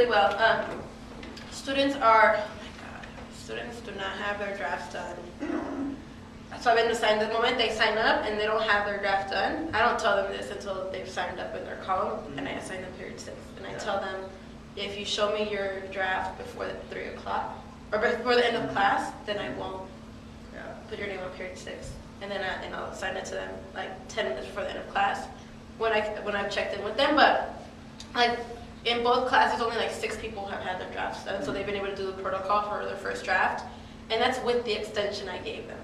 really well. Students are, oh my God, students do not have their drafts done. So I've been assigned the moment they sign up and they don't have their draft done. I don't tell them this until they've signed up in their column, and I assign them period 6. And I tell them, if you show me your draft before the 3 o'clock or before the end of class, then I won't put your name on period 6. And then I'll assign it to them like 10 minutes before the end of class when I've checked in with them. But like in both classes, only like 6 people have had their drafts done, so they've been able to do the protocol for their first draft, and that's with the extension I gave them.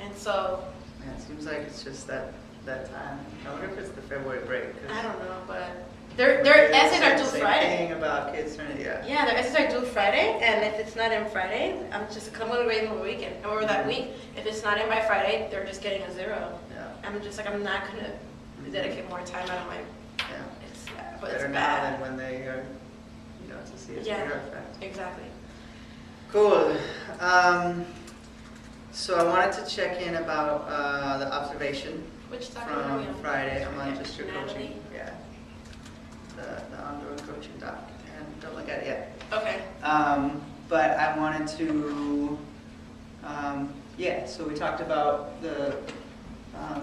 And so, yeah, it seems like it's just that time. I wonder if it's the February break. I don't know, but their essays are due Friday. Thing about kids turning, Yeah, their essays are due Friday, and if it's not in Friday, I'm going to grade them over the weekend, over that week. If it's not in by Friday, they're just getting a 0. Yeah. I'm just like, I'm not going to dedicate more time out of my. It's but better it's now bad. than when they are, to see its bigger effect. Exactly. Cool. So I wanted to check in about the observation from Friday. I'm on just your coaching. Yeah. The ongoing coaching doc. And don't look at it yet. Okay. But I wanted to, so we talked about the, a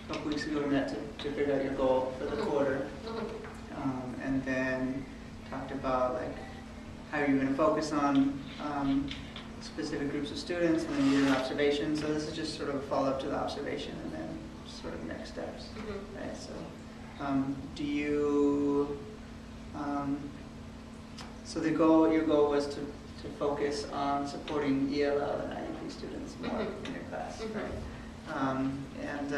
couple weeks ago we met to figure out your goal for the quarter. And then talked about like how you're going to focus on specific groups of students, and then your observation. So this is just sort of a follow-up to the observation, and then sort of next steps. Right. So, do you? So your goal was to focus on supporting ELL and IEP students more in your class, right? And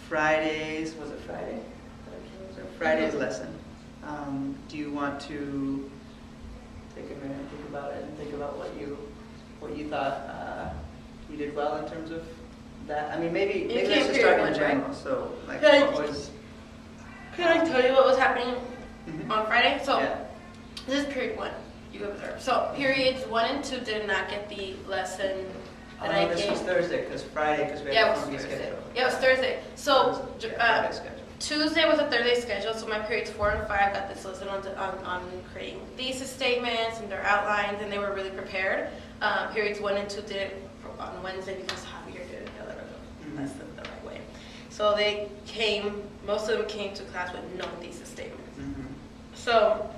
Fridays, was it Friday? Friday's lesson. Do you want to take a minute and think about it and think about what you thought you did well in terms of that? I mean, maybe let's just start in general. So, like, what was? Can I tell you what was happening on Friday? So, this is period 1. You observe. So, periods 1 and 2 did not get the lesson that I gave. This was Thursday because Friday because we had a Thursday schedule. Yeah, it was Thursday. So, Tuesday was a Thursday schedule, so my periods 4 and 5 got this lesson on creating thesis statements and their outlines, and they were really prepared. Periods 1 and 2 did it on Wednesday because Javier did it the right way. So most of them came to class with no thesis statements. So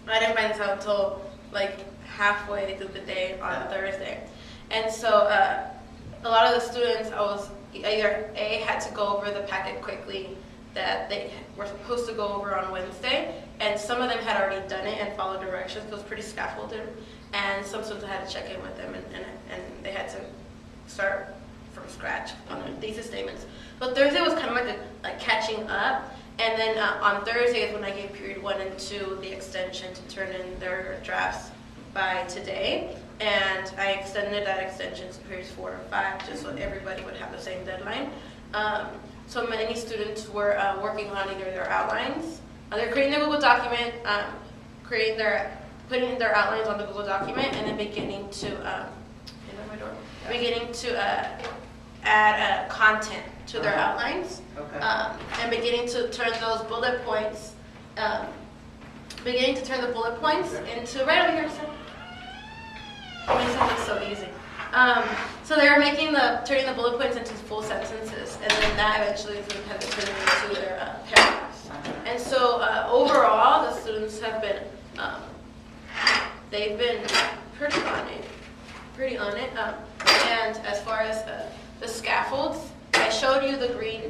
I didn't find this out until like halfway through the day on Thursday. And so a lot of the students, I was either had to go over the packet quickly that they were supposed to go over on Wednesday, and some of them had already done it and followed directions, because it was pretty scaffolded, and some students had to check in with them, and they had to start from scratch on their thesis statements. So Thursday was kind of like catching up, and then on Thursday is when I gave period 1 and 2 the extension to turn in their drafts by today, and I extended that extension to periods 4 and 5 just so everybody would have the same deadline. So many students were working on either their outlines, they're creating their Google document, putting their outlines on the Google document, and then beginning to add content to their outlines, and beginning to turn those bullet points, the bullet points into right over here. It makes it look so easy. So they were turning the bullet points into full sentences, and then that eventually is going to turn into their paragraphs. And so overall, the students have been, they've been pretty on it. And as far as the scaffolds, I showed you the green.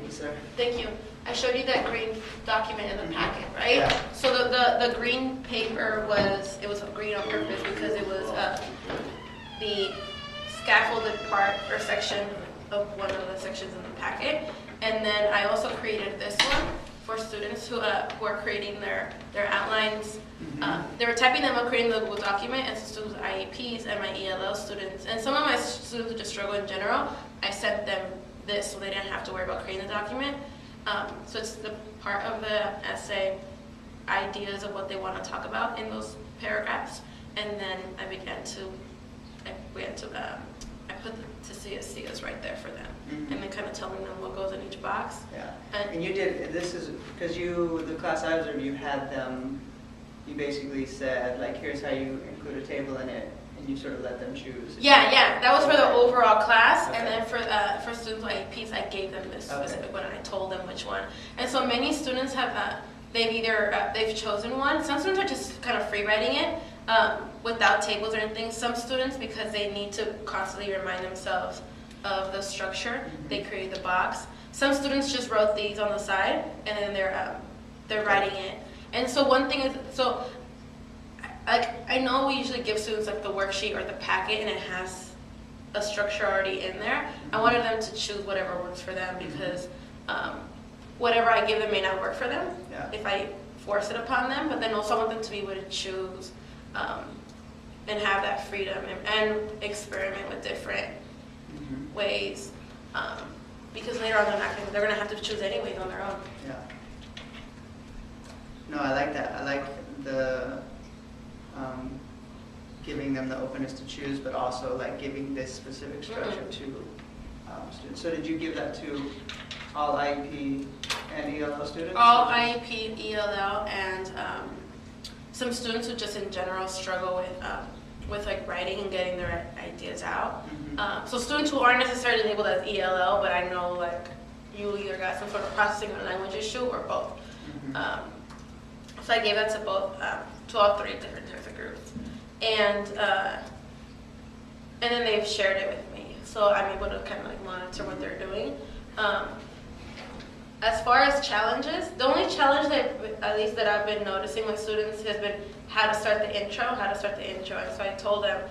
Thank you. I showed you that green document in the packet, right? Yeah. So the green paper was green on purpose because it was the scaffolded part or section of one of the sections in the packet. And then I also created this one for students who are creating their outlines. They were typing them up, creating the Google document, and students with IEPs and my ELL students. And some of my students who just struggle in general, I sent them this so they didn't have to worry about creating the document. So it's the part of the essay, ideas of what they want to talk about in those paragraphs. And then I put the CSC is right there for them, Mm-hmm. and then kind of telling them what goes in each box. Yeah. And And you did, this is, because the class I observed, you had them, you basically said, like, here's how you include a table in it, and you sort of let them choose. yeah, that was for the overall class, Okay. and then for students with IEPs, I gave them this Okay. specific one, and I told them which one. And so many students have, they've chosen one. Some students are just kind of free writing it without tables or anything. Some students, because they need to constantly remind themselves of the structure, Mm-hmm. they create the box. Some students just wrote these on the side, and then they're writing it. And so one thing is, so I know we usually give students like the worksheet or the packet, and it has a structure already in there. I wanted them to choose whatever works for them, because whatever I give them may not work for them Yeah. if I force it upon them. But then also I want them to be able to choose and have that freedom and experiment with different Mhm. ways, because later on they're gonna have to choose anyways on their own. Yeah. No, I like that. I like the giving them the openness to choose, but also like giving this specific structure to students. So did you give that to all IEP and ELL students? All IEP, ELL, and some students who just in general struggle with like writing and getting their ideas out. Mhm. So students who aren't necessarily labeled as ELL, but I know like you either got some sort of processing or language issue or both. Mhm. So I gave that to both, to all three different types of groups, and then they've shared it with me, so I'm able to kind of like monitor what they're doing. As far as challenges, the only challenge that at least that I've been noticing with students has been how to start the intro. And so I told them,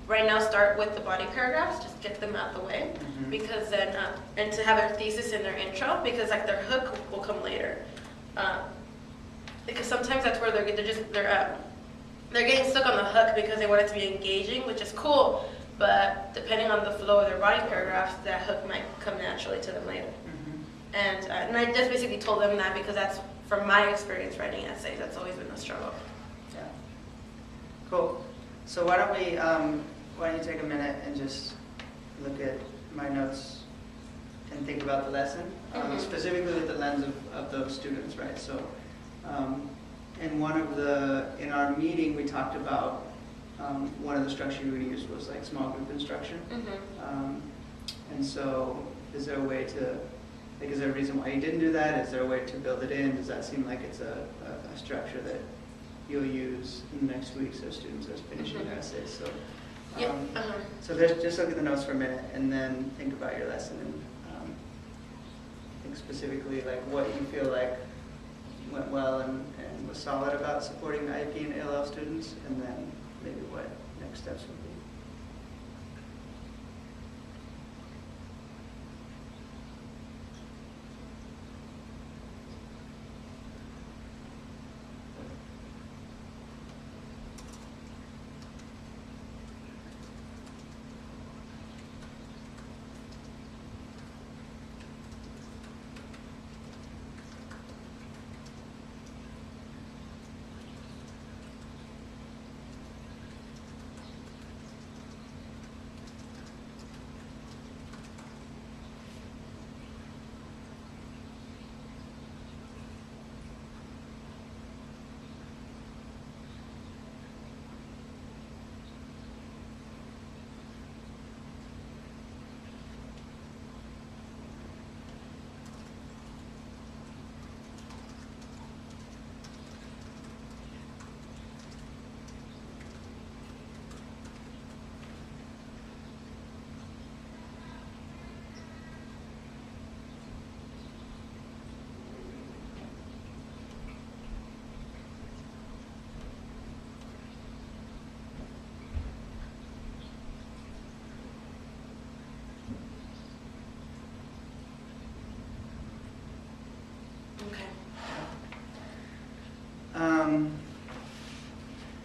right now start with the body paragraphs, just get them out the way, Mhm. because then, and to have their thesis in their intro, because like their hook will come later. Because sometimes that's where they're getting stuck on the hook because they want it to be engaging, which is cool, but depending on the flow of their body paragraphs, that hook might come naturally to them later. Mhm. And I just basically told them that because that's, from my experience writing essays, that's always been a struggle. Yeah. Cool. So why don't you take a minute and just look at my notes and think about the lesson, Mhm. specifically with the lens of those students, right? So, in our meeting, we talked about one of the structure you would use was like small group instruction. Mm-hmm. And so, is there a way to, like, is there a reason why you didn't do that? Is there a way to build it in? Does that seem like it's a structure that you'll use in the next week so students are finishing their essays? So, Yep. so just look at the notes for a minute and then think about your lesson and think specifically like what you feel like went well and was solid about supporting IEP and ALL students, and then maybe what next steps would be.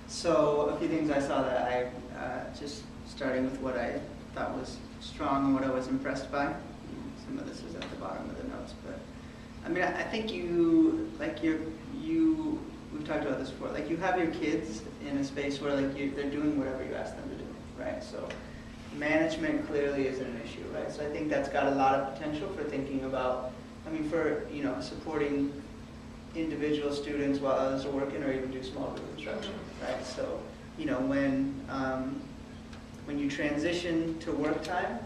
So a few things I saw that I, just starting with what I thought was strong and what I was impressed by. Some of this is at the bottom of the notes, but I mean, I think we've talked about this before, like you have your kids in a space where like they're doing whatever you ask them to do, right? So management clearly isn't an issue, right? So I think that's got a lot of potential for thinking about, I mean, for, supporting individual students while others are working, or even do small group instruction, right? So, when you transition to work time,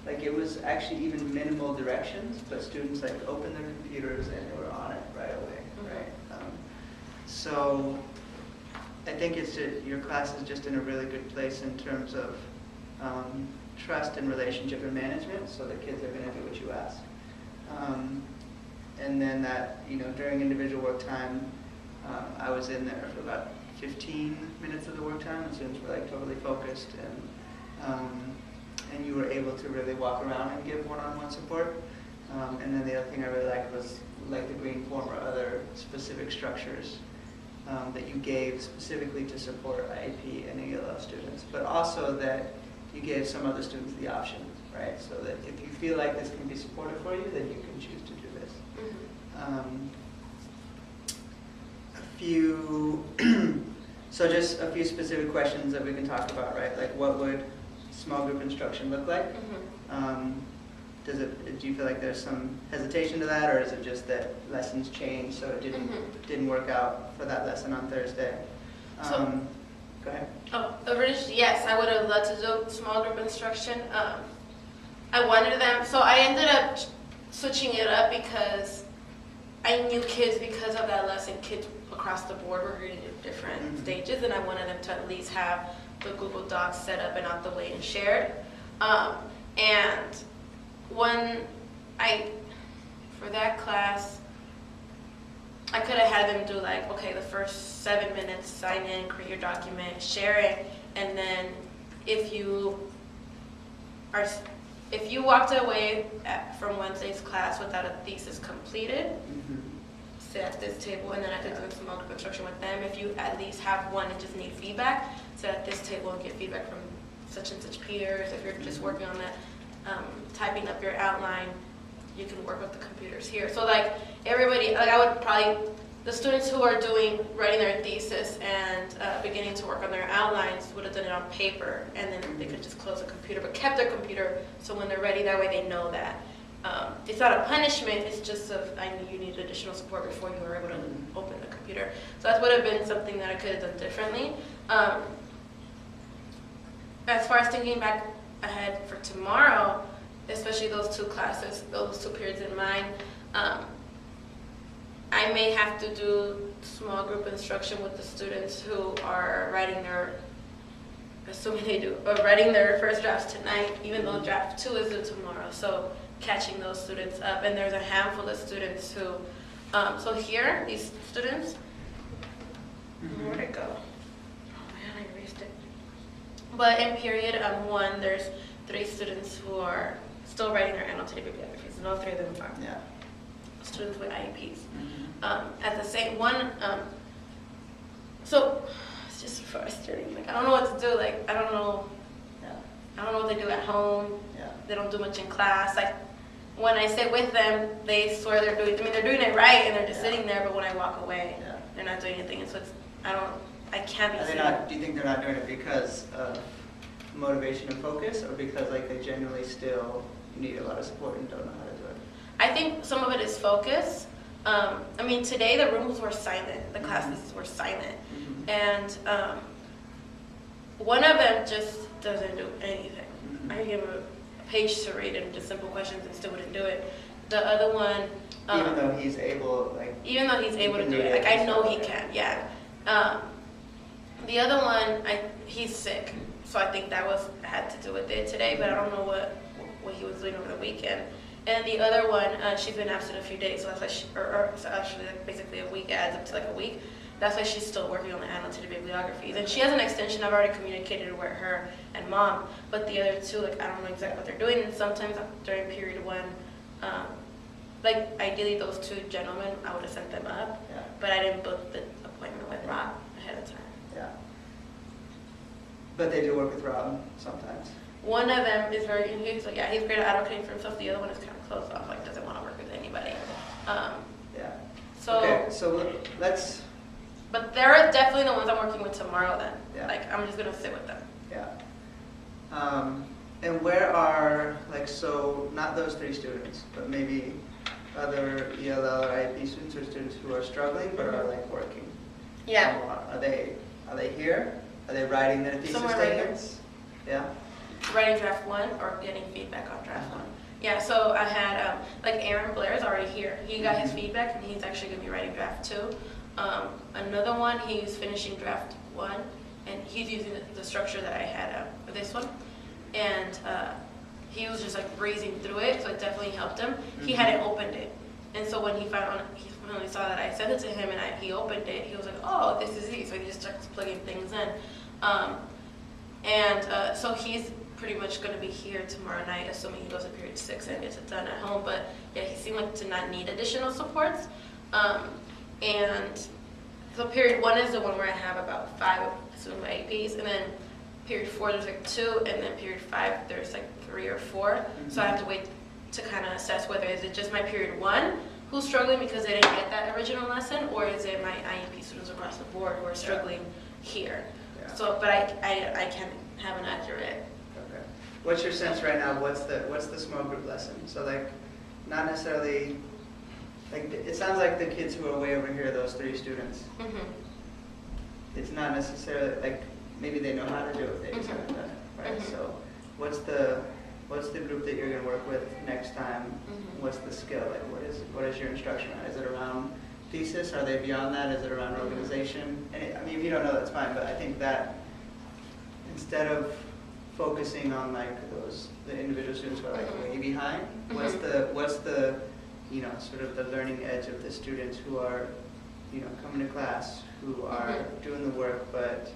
like it was actually even minimal directions, but students like opened their computers and they were on it right away, right? So I think your class is just in a really good place in terms of trust and relationship and management, so the kids are going to do what you ask. And then that, during individual work time, I was in there for about 15 minutes of the work time, and students were like totally focused, and you were able to really walk around and give one-on-one support. And then the other thing I really liked was like the green form or other specific structures that you gave specifically to support IEP and ELL students, but also that you gave some other students the option, right? So that if you feel like this can be supportive for you, then you can choose to do this. So just a few specific questions that we can talk about, right? Like, what would small group instruction look like? Do you feel like there's some hesitation to that, or is it just that lessons change, so it didn't work out for that lesson on Thursday? Go ahead. Originally, yes, I would have loved to do small group instruction. I wanted them, so I ended up switching it up because I knew kids, because of that lesson, kids across the board were reading at different stages, and I wanted them to at least have the Google Docs set up and out the way and shared. And for that class, I could have had them do like, okay, the first 7 minutes, sign in, create your document, share it, and then if you walked away from Wednesday's class without a thesis completed, sit at this table, and then I could do some small group instruction with them. If you at least have one and just need feedback, sit at this table and get feedback from such and such peers. If you're just working on that, typing up your outline, you can work with the computers here. So like everybody, like I would probably, the students who are writing their thesis and beginning to work on their outlines would have done it on paper, and then they could just close the computer, but kept their computer, so when they're ready, that way they know that. It's not a punishment, it's just I knew you needed additional support before you were able to open the computer. So that would have been something that I could have done differently. As far as thinking back ahead for tomorrow, especially those two classes, those two periods in mind, I may have to do small group instruction with the students who are writing their first drafts tonight, even though draft 2 is due tomorrow. So catching those students up, and there's a handful of students who, so here, these students, where'd it go? Oh man, I erased it. But in period 1, there's 3 students who are still writing their annotated bibliographies, and all 3 of them are students with IEPs. At the same one, so it's just frustrating. Like I don't know what to do. Like I don't know what they do at home. They don't do much in class. Like when I sit with them, they swear they're doing. I mean, they're doing it right, and they're just sitting there. But when I walk away, they're not doing anything. And so I can't be. Do you think they're not doing it because of motivation and focus, or because like they genuinely still need a lot of support and don't know how to do it? I think some of it is focus. I mean, today the rooms were silent. The classes were silent. And one of them just doesn't do anything. I give him a page to read and just simple questions and still wouldn't do it. The other one... even though he's able, to do it. Like, I know he can, the other one, he's sick. So I think that had to do with it today, but I don't know what he was doing over the weekend. And the other one, she's been absent a few days, so that's why so actually like basically a week, adds up to like a week. That's why she's still working on the annotated bibliographies. And she has an extension. I've already communicated with her and mom, but the other 2, like I don't know exactly what they're doing. And sometimes during period 1, like ideally those 2 gentlemen, I would have sent them up, but I didn't book the appointment with Rob ahead of time. But they do work with Rob sometimes. One of them is very, he's great at advocating for himself. The other one is kind of closed off, like doesn't want to work with anybody. So let's. But they're definitely the ones I'm working with tomorrow. Then, like I'm just gonna sit with them. And where are, like, so not those 3 students, but maybe other ELL or IEP students or students who are struggling but are like working? Yeah. Are they here? Are they writing their thesis Somewhere right here. statements? Yeah. Writing draft 1 or getting feedback on draft 1. Yeah, so I had, like Aaron Blair is already here. He got his feedback and he's actually going to be writing draft 2. Another one, he's finishing draft 1 and he's using the structure that I had for this one. And he was just like breezing through it, so it definitely helped him. He hadn't opened it. And so when he finally saw that I sent it to him and he opened it, he was like, oh, this is easy. So he just starts plugging things in. So he's pretty much going to be here tomorrow night, assuming he goes to period 6 and gets it done at home. But yeah, he seemed like to not need additional supports. And so period 1 is the one where I have about 5 assumed IEPs, and then period 4 there's like 2, and then period 5 there's like 3 or 4. So I have to wait to kind of assess whether is it just my period 1 who's struggling because they didn't get that original lesson, or is it my IEP students across the board who are struggling here. Yeah. So, but I can't have an accurate. Okay. What's your sense right now? What's the small group lesson? So like, not necessarily. Like it sounds like the kids who are way over here, those 3 students. It's not necessarily like maybe they know how to do it. They just haven't done it, right? So, what's the group that you're going to work with next time? What's the skill? Like, what is your instruction on? Is it around thesis? Are they beyond that? Is it around organization? And I mean, if you don't know, that's fine. But I think that instead of focusing on like the individual students who are like way behind, what's the sort of the learning edge of the students who are, coming to class, who are doing the work, but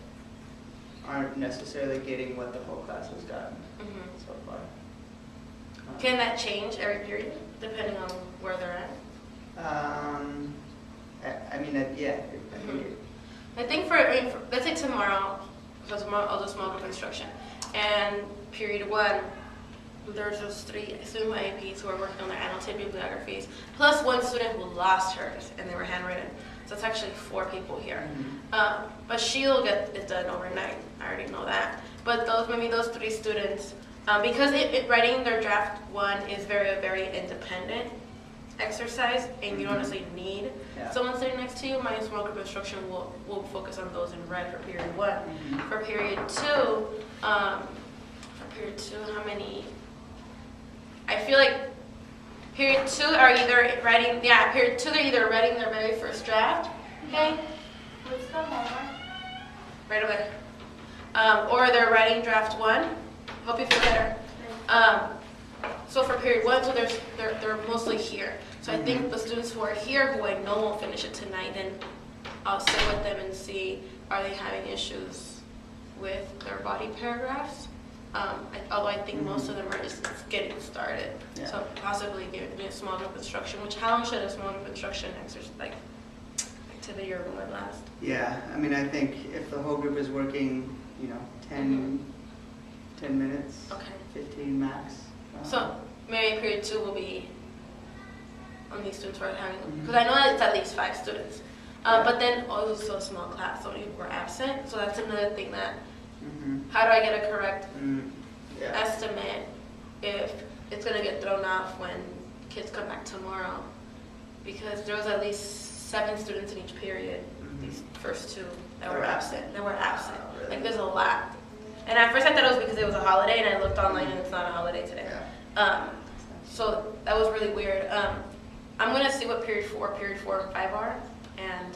aren't necessarily getting what the whole class has gotten so far. Can that change every period depending on where they're at? Yeah. I think for let's say tomorrow, so tomorrow I'll do small group instruction, and period 1. There's those 3 assumed IEPs who are working on their annotated bibliographies, plus 1 student who lost hers and they were handwritten. So it's actually 4 people here. But she'll get it done overnight. I already know that. But maybe those 3 students, because writing their draft 1 is very, very independent exercise, and you don't necessarily need someone sitting next to you. My small group instruction will focus on those in red for period 1. For period 2, how many? I feel like period 2 are either writing, period 2 they're either writing their very first draft, okay? Please come over. Right away. Or they're writing draft 1. Hope you feel better. So for period 1, so they're mostly here. So I think the students who are here, who I know won't finish it tonight, then I'll sit with them and see, are they having issues with their body paragraphs? Although I think most of them are just getting started. Yeah. So possibly giving a small group instruction, how long should a small group instruction activity or what last? Yeah, I mean, I think if the whole group is working, 10 minutes, Okay. 15 max. So maybe period 2 will be on these students who are having, because I know that it's at least 5 students. But then also a small class, so people were absent. So that's another thing that, how do I get a correct estimate if it's going to get thrown off when kids come back tomorrow? Because there was at least 7 students in each period, these first 2 that were absent. Really? Like there's a lot. And at first I thought it was because it was a holiday, and I looked online and it's not a holiday today. So that was really weird. I'm going to see what period 4 and 5 are, and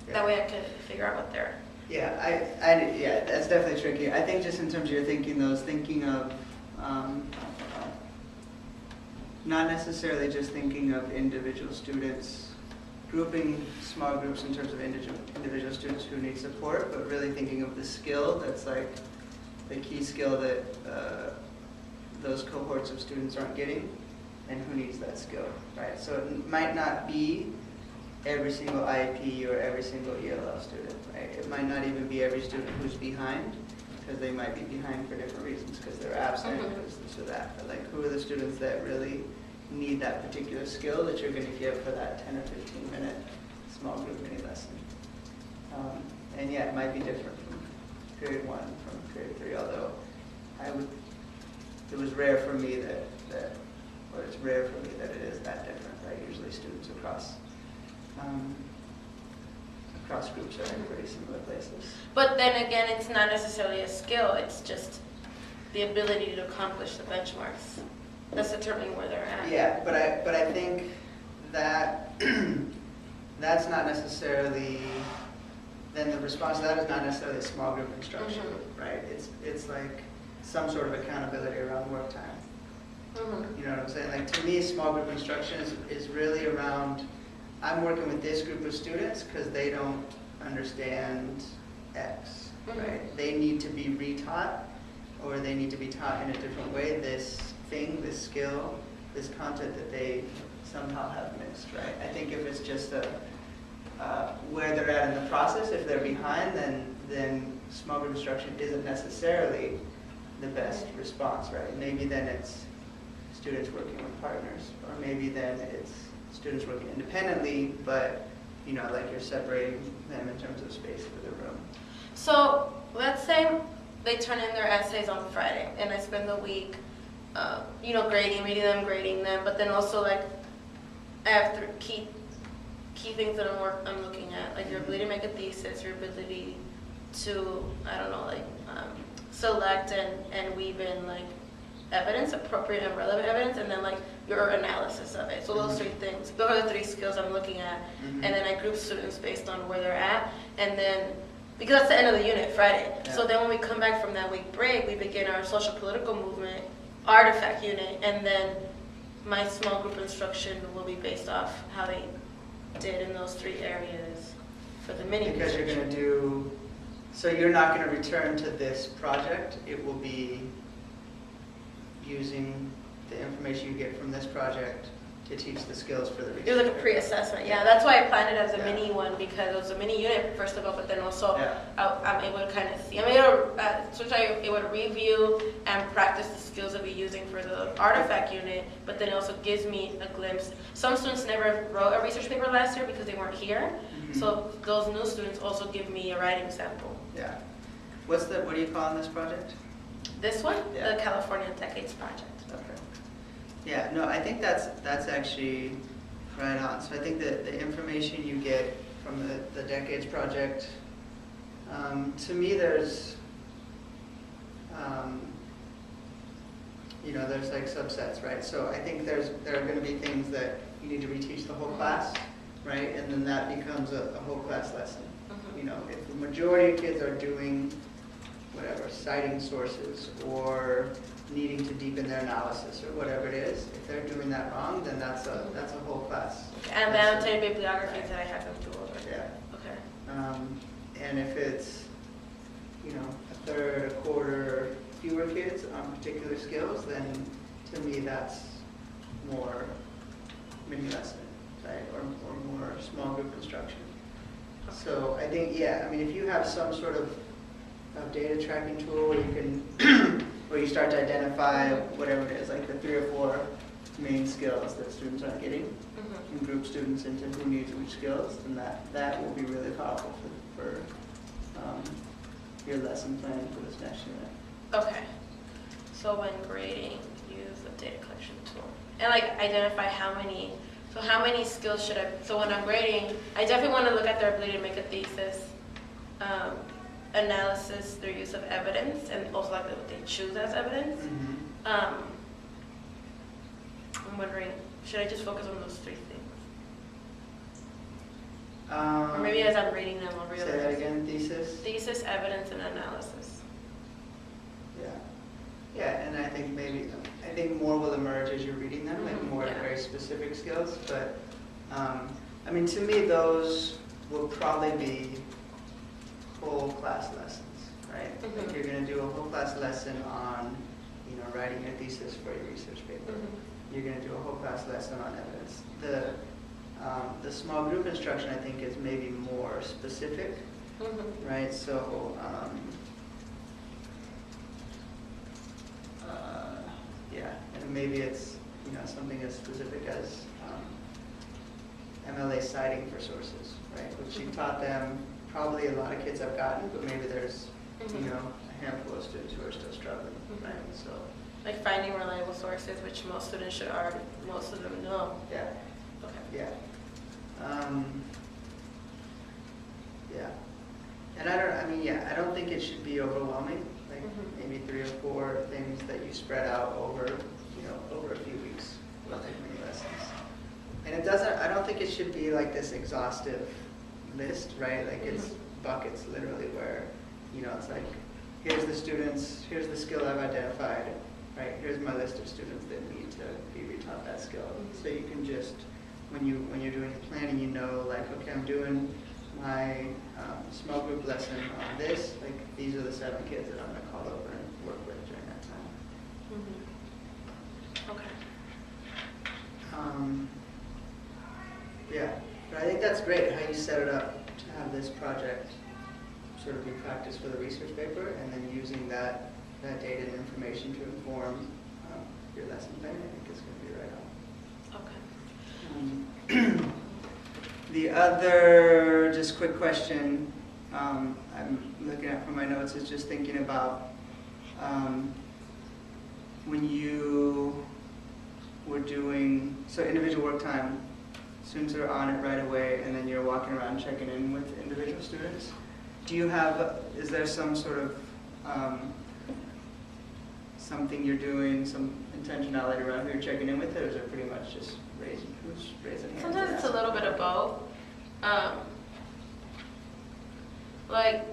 that way I can figure out what they're. Yeah, that's definitely tricky. I think just in terms of your thinking of not necessarily just thinking of individual students, grouping small groups in terms of individual students who need support, but really thinking of the skill that's like the key skill that those cohorts of students aren't getting, and who needs that skill, right? So it might not be every single IEP or every single ELL student, right? It might not even be every student who's behind, because they might be behind for different reasons, because they're absent, because this or that. But like, who are the students that really need that particular skill that you're going to give for that 10 or 15 minute small group mini lesson? And yeah, it might be different from period 1 from period 3, although I it was rare for me or it's rare for me that it is that different, right? Usually students across groups are in pretty similar places. But then again, it's not necessarily a skill, it's just the ability to accomplish the benchmarks. That's determining where they're at. Yeah, but I think that that's not necessarily, then the response to that is not necessarily a small group instruction, right? It's like some sort of accountability around work time. You know what I'm saying? Like, to me, small group instruction is really around, I'm working with this group of students because they don't understand X, right? They need to be retaught, or they need to be taught in a different way, this thing, this skill, this content that they somehow have missed, right? I think if it's just where they're at in the process, if they're behind, then small group instruction isn't necessarily the best response, right? Maybe then it's students working with partners, or maybe then it's students working independently, but you know, like you're separating them in terms of space for the room. So let's say they turn in their essays on Friday, and I spend the week, you know, reading them, but then also like I have key things that I'm looking at, like your ability to make a thesis, your ability to, I don't know, like select and weave in like evidence, appropriate and relevant evidence, and then like your analysis of it. So those three things, those are the three skills I'm looking at, and then I group students based on where they're at, and then because that's the end of the unit, Friday. Yeah. So then when we come back from that week break, we begin our social political movement artifact unit, and then my small group instruction will be based off how they did in those three areas for the mini. Because you're going to do, so you're not going to return to this project, it will be using the information you get from this project to teach the skills for the research. It was like a pre-assessment, yeah. That's why I planned it as a Yeah. mini one, because it was a mini unit, first of all, but then also Yeah. I'm able to kind of see, I'm able to review and practice the skills that we're using for the artifact unit, but then it also gives me a glimpse. Some students never wrote a research paper last year because they weren't here, so those new students also give me a writing sample. Yeah. What do you call this project? This one, Yeah. the California Decades Project. Okay. Yeah, no, I think that's actually right on. So I think that the information you get from the Decades Project, to me there's, you know, there's like subsets, right? So I think there are going to be things that you need to reteach the whole class, right? And then that becomes a whole class lesson. You know, if the majority of kids are doing whatever, citing sources or needing to deepen their analysis or whatever it is, if they're doing that wrong, then that's a whole class. And the annotated bibliographies that I have them do over. Yeah. Okay. And if it's, you know, a third, a quarter fewer kids on particular skills, then to me that's more mini lesson, right? Or more small group instruction. So I think, yeah, I mean, if you have some sort of data tracking tool where you can, where you start to identify whatever it is, like the 3 or 4 main skills that students aren't getting, and group students into who needs which skills, then that will be really powerful for your lesson planning for this next unit. Okay. So when grading, use the data collection tool. And like identify how many skills should I, so when I'm grading, I definitely want to look at their ability to make a thesis, analysis, their use of evidence, and also like what they choose as evidence. I'm wondering, should I just focus on those 3 things? Or maybe as I'm reading them, I'll realize. Say that again, thesis? Thesis, evidence, and analysis. Yeah. Yeah, and I think more will emerge as you're reading them, like more Yeah. very specific skills, but I mean, to me, those will probably be whole class lessons, right? Like you're going to do a whole class lesson on, you know, writing your thesis for your research paper. You're going to do a whole class lesson on evidence. The small group instruction, I think, is maybe more specific, right? So, yeah, and maybe it's, you know, something as specific as MLA citing for sources, right? Which you taught them, probably a lot of kids have gotten, but maybe there's, you know, a handful of students who are still struggling, right? So Like finding reliable sources, which most students should already, most of them know. Yeah. Okay. Yeah. Yeah. And I don't think it should be overwhelming, like maybe 3 or 4 things that you spread out over a few weeks, not like many lessons. And I don't think it should be like this exhaustive list, right? Like it's buckets literally where, it's like, here's the students, here's the skill I've identified, right? Here's my list of students that need to be retaught that skill. So you can just, when you're doing the planning, like, okay, I'm doing my small group lesson on this, like these are the 7 kids that I'm going to call over and work with during that time. Okay. Yeah, but I think that's great how you set it up to have this project sort of be practice for the research paper, and then using that data and information to inform your lesson planning. I think it's going to be right on. Okay. The other, just quick question I'm looking at from my notes is just thinking about when you were doing, so individual work time, students are on it right away, and then you're walking around checking in with individual students. Do you have, is there some sort of something you're doing, some intentionality around who you're checking in with, or is it pretty much just raising hands? Sometimes it's a little bit of both. Like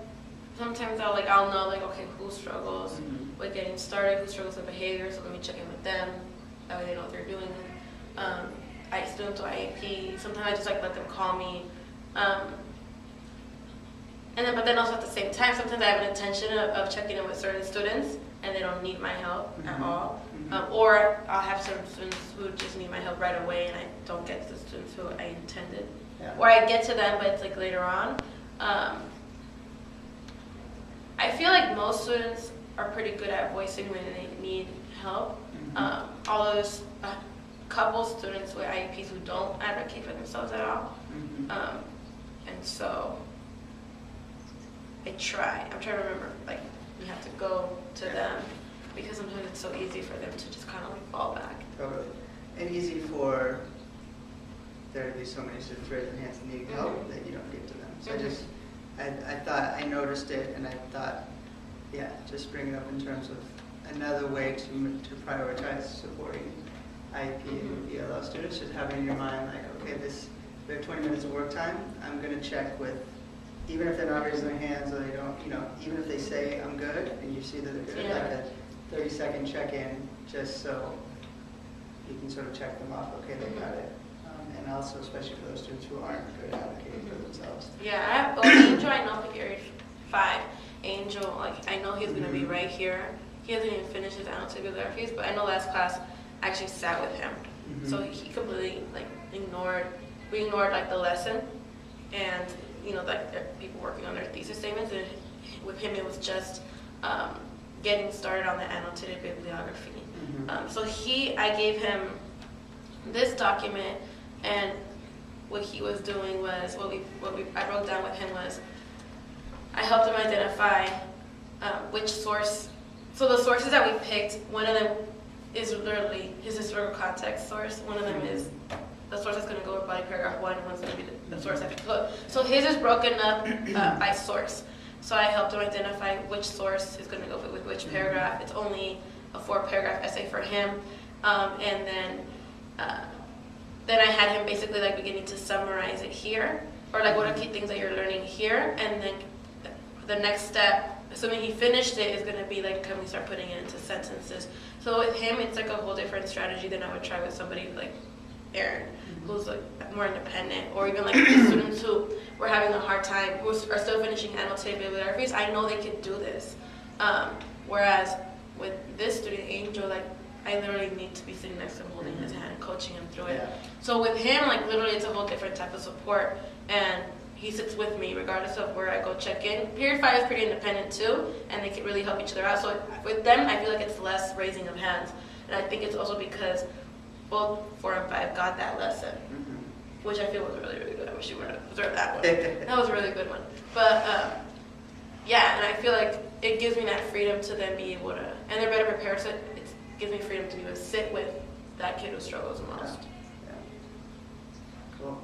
sometimes I'll know okay, who struggles with getting started, who struggles with behavior, so let me check in with them. That way they know what they're doing. I still do IEP. Sometimes I just let them call me. But then also at the same time, sometimes I have an intention of checking in with certain students and they don't need my help at all. Or I'll have certain students who just need my help right away and I don't get to the students who I intended. Yeah. Or I get to them, but it's later on. I feel like most students are pretty good at voicing when they need help. Although there's a couple students with IEPs who don't advocate for themselves at all. And so I'm trying to remember, we have to go to them because sometimes it's so easy for them to just kind of fall back. Totally. And easy for there to be so many students raising hands and needing help that you don't get to them. So I thought, I noticed it and I thought, just bring it up in terms of another way to prioritize supporting IEP and ELL students, just having in your mind okay, we have 20 minutes of work time, I'm going to check with, even if they're not raising their hands or they don't, even if they say I'm good and you see that they're good, like a 30-second check-in, just so you can sort of check them off, okay, they got it. And also, especially for those students who aren't good at advocating for themselves. Yeah, I have Angel, I know for grade 5. Angel, I know he's going to be right here. He hasn't even finished his annotated bibliographies, but I know last class I actually sat with him. So he completely ignored the lesson and people working on their thesis statements, and with him it was just getting started on the annotated bibliography. So I gave him this document, and what he was doing was I wrote down with him was I helped him identify which source. So the sources that we picked, one of them is literally his historical context source. One of them is the source that's going to go with body paragraph 1, and one's going to be the source that put. So his is broken up by source. So I helped him identify which source is going to go with which paragraph. It's only a 4-paragraph essay for him, and then I had him basically beginning to summarize it here, or what are key things that you're learning here, and then the next step, assuming he finished it, is going to be can we start putting it into sentences. So with him, it's a whole different strategy than I would try with somebody like Aaron, who's more independent, or even the students who were having a hard time, who are still finishing annotated bibliographies. I know they can do this. Whereas with this student, Angel, I literally need to be sitting next to him, holding his hand, coaching him through it. So with him, literally, it's a whole different type of support, and he sits with me regardless of where I go check in. Period 5 is pretty independent too, and they can really help each other out. So with them, I feel like it's less raising of hands, and I think it's also because both 4 and 5 got that lesson, which I feel was really, really good. I wish you would have observed that one. That was a really good one. But and I feel like it gives me that freedom to then be able to, and they're better prepared. So gives me freedom to be able to sit with that kid who struggles the most. Yeah. Cool.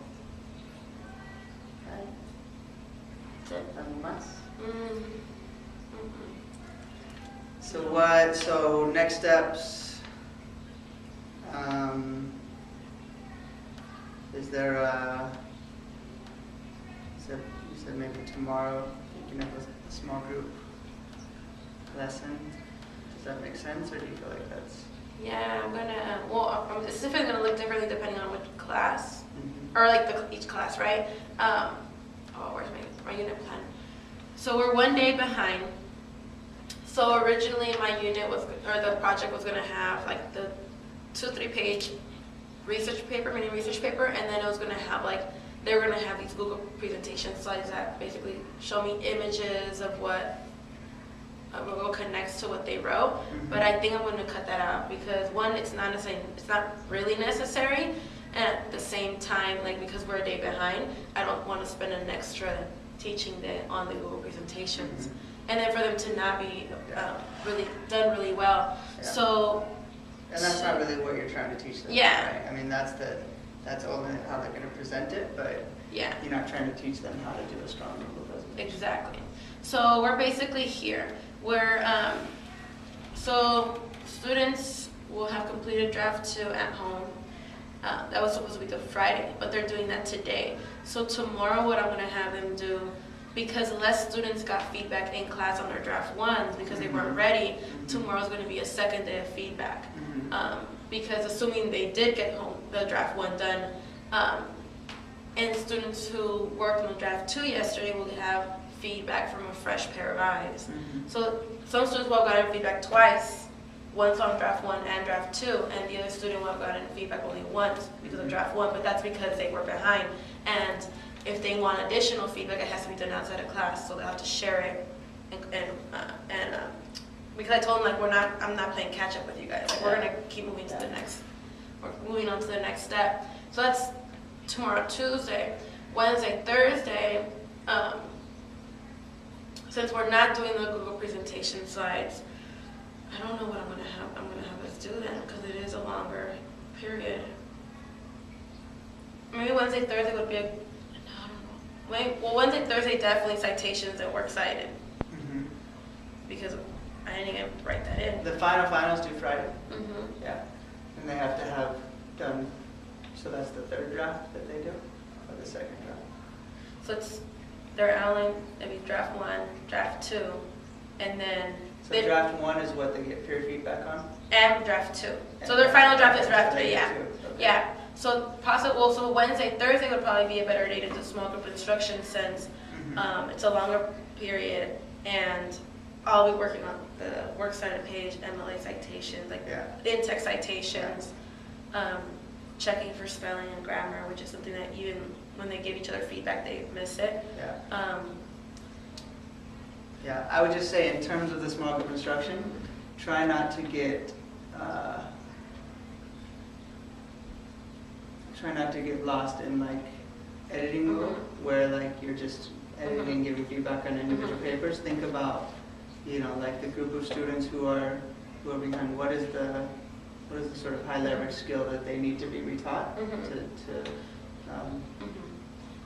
Okay. That's it. Nothing más? Mm-hmm. So next steps, is there you said maybe tomorrow you can have a small group lesson. Does that make sense, or do you feel like that's? Yeah, I'm gonna, it's definitely gonna look differently depending on which class, Mm-hmm. or like each class, right? Where's my unit plan? So we're 1 day behind. So originally my unit was, or the project was gonna have like the 2-3 page mini research paper, and then it was gonna have like, they were gonna have these Google presentation slides that basically show me images of what connects to what they wrote. Mm-hmm. But I think I'm going to cut that out because one, it's not really necessary, and at the same time, like, because we're a day behind, I don't want to spend an extra teaching day on the Google presentations, Mm-hmm. and then for them to not be really well. Yeah. So, And that's not really what you're trying to teach them, yeah. right? I mean, that's only how they're going to present it, but yeah, you're not trying to teach them how to do a strong Google presentation. exactly. So we're basically here. So students will have completed draft 2 at home. That was supposed to be the Friday, but they're doing that today. So tomorrow what I'm going to have them do, because less students got feedback in class on their draft 1s because they weren't ready, tomorrow's going to be a second day of feedback. Because assuming they did get home the draft 1 done, and students who worked on the draft 2 yesterday will have feedback from a fresh pair of eyes. Mm-hmm. So some students will have gotten feedback twice, once on draft 1 and draft 2, and the other student will have gotten feedback only once because of draft 1, but that's because they were behind. And if they want additional feedback, it has to be done outside of class, so they'll have to share it. And because I told them, like, I'm not playing catch up with you guys. Like, we're gonna keep moving to the next, we're moving on to the next step. So that's tomorrow, Tuesday. Wednesday, Thursday, since we're not doing the Google presentation slides, I don't know what I'm gonna have us do then, because it is a longer period. Maybe Wednesday, Thursday would be I don't know. Well, Wednesday, Thursday, definitely citations and works cited. Mm-hmm. Because I didn't even write that in. The finals due Friday? Mm-hmm. Yeah. And they have to have done, so that's the 3rd draft that they do, or the 2nd draft? So they're outlining maybe draft 1, draft 2, and then So draft 1 is what they get peer feedback on? And draft 2. So their final draft is draft 3, yeah. Okay. Yeah. So so Wednesday, Thursday would probably be a better day to do small group instruction since it's a longer period, and I'll be working on the works cited page, MLA citations, like in-text citations, checking for spelling and grammar, which is something that even when they give each other feedback, they miss it. Yeah. Yeah, I would just say in terms of the small group instruction, try not to get lost in like editing mode, where like you're just editing and giving feedback on individual papers. Think about, like the group of students who are behind. What is the sort of high leverage skill that they need to be retaught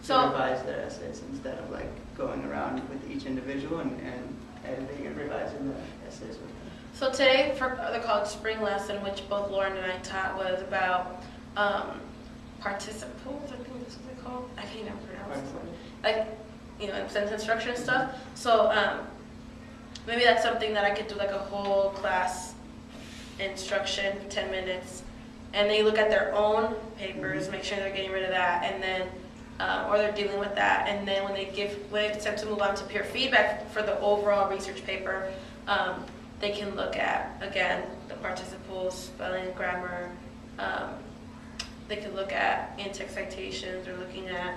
to revise their essays, instead of like going around with each individual and editing and revising the essays with them. So today for the college spring lesson, which both Lauren and I taught, was about participles, I think that's what they call. I can't even pronounce it. Like, sentence structure and stuff. So maybe that's something that I could do, like a whole class instruction, 10 minutes, and they look at their own papers, make sure they're getting rid of that, and then or they're dealing with that, and then when it's time to move on to peer feedback for the overall research paper, they can look at, again, the participles, spelling, grammar. They could look at in-text citations, or looking at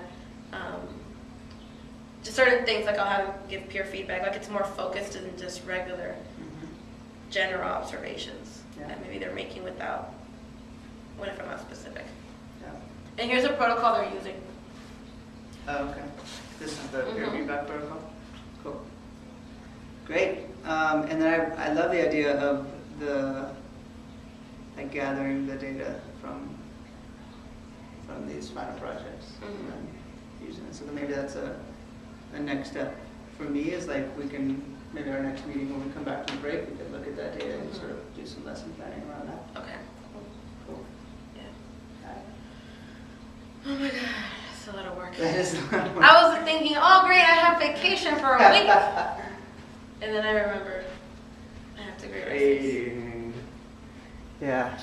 just certain things, like I'll have them give peer feedback, like it's more focused than just regular general observations that maybe they're making without, what if I'm not specific. Yeah. And here's a protocol they're using. Oh, okay. This is the peer feedback protocol? Cool. Great. And then I love the idea of the like gathering the data from these final projects and then using it. So then maybe that's a next step for me is like we can, maybe our next meeting when we come back from break, we can look at that data and sort of do some lesson planning around that. Okay. Cool. Yeah. Alright. Oh my god, that's a lot of work. That is a lot of work. I was thinking, oh great, I have vacation for a week. And then I remembered I have to grade essays. Yeah.